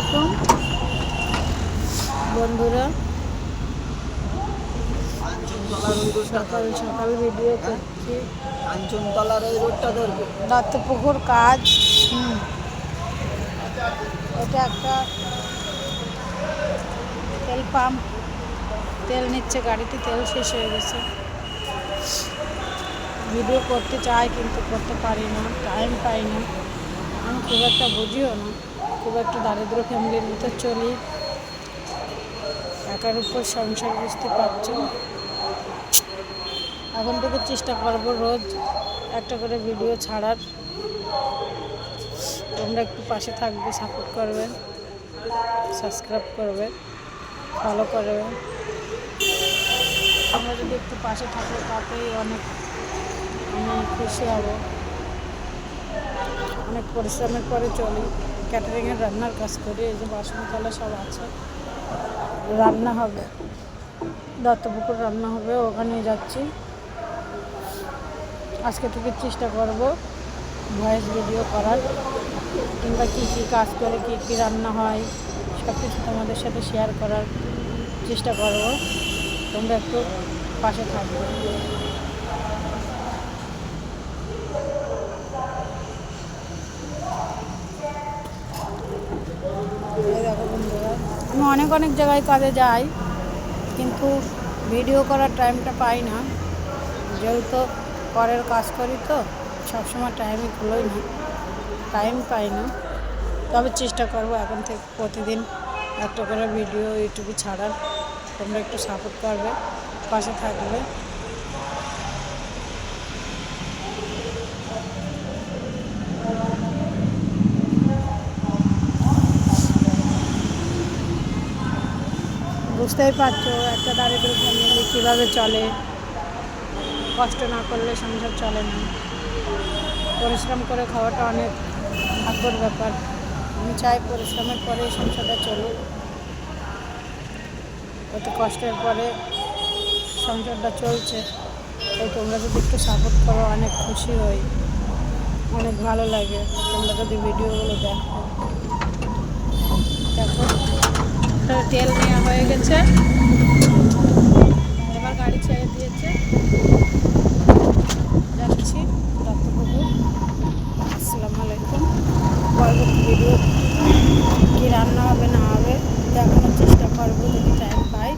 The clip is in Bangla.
আলাইকুম বন্ধুরা। সকাল সকাল ভিডিও করছি। কাঞ্চনতলার ওই রোডটা ধরবে, দত্তপুকুর কাজ। এটা একটা তেল পাম্প, তেল নিচ্ছে গাড়িতে, তেল শেষ হয়ে গেছে। ভিডিও করতে চাই কিন্তু করতে পারি না, টাইম পাই না। আমি খুব একটা বুঝিও না, খুব একটা দারিদ্র ফ্যামিলির ভিতর চলি, একার উপর সংসার, বুঝতে পারছো। এখন থেকে চেষ্টা করবো রোজ একটা করে ভিডিও ছাড়ার। তোমরা একটু পাশে থাকবে, সাপোর্ট করবে, সাবস্ক্রাইব করবে, ফলো করবে। তোমরা যদি একটু পাশে থাকো তাতেই অনেক আমি খুশি হব। অনেক পরিশ্রমের পরে চলি, ক্যাটারিংয়ের রান্নার কাজ করি। এই যে বাসন থালা সব আছে, রান্না হবে, দত্তপুকুর রান্না হবে, ওখানে যাচ্ছি। আজকে থেকে চেষ্টা করব ভয়েস ভিডিও করার, কিংবা কী কী কাজ করে কী কী রান্না হয় সব কিছু তোমাদের সাথে শেয়ার করার চেষ্টা করব। তোমরা একটু পাশে থাকবে। দেখো বন্ধুরা, আমি অনেক অনেক জায়গায় কাজে যাই, কিন্তু ভিডিও করার টাইমটা পাই না। যেহেতু পরের কাজ করি তো সবসময় টাইমই খুলোই না, টাইম পাই না। তবে চেষ্টা করব এখন থেকে প্রতিদিন একটা করে ভিডিও ইউটিউবে ছাড়ার। তোমরা একটু সাপোর্ট করবে, পাশে থাকবে। বুঝতেই পারছো একটা দারিদ্র ফ্যামিলি কীভাবে চলে। কষ্ট না করলে সংসার চলে না। পরিশ্রম করে খাওয়াটা অনেক ভাগ্যর ব্যাপার। আমি চাই পরিশ্রমের পরে সংসারটা চলুক, কত কষ্টের পরে সংসারটা চলছে। তাই তোমরা যদি একটু সাপোর্ট করো অনেক খুশি হই, অনেক ভালো লাগে। তোমরা যদি ভিডিওগুলো দেখো। দেখো তেল নেওয়া হয়ে গেছে, এবার গাড়ি ছেড়ে দিয়েছে, যাচ্ছি দত্তপুকুর। আসসালামু আলাইকুম। পরবর্তী ভিডিও কী রান্না হবে না হবে দেখানোর চেষ্টা করবো যদি টাইম পাই।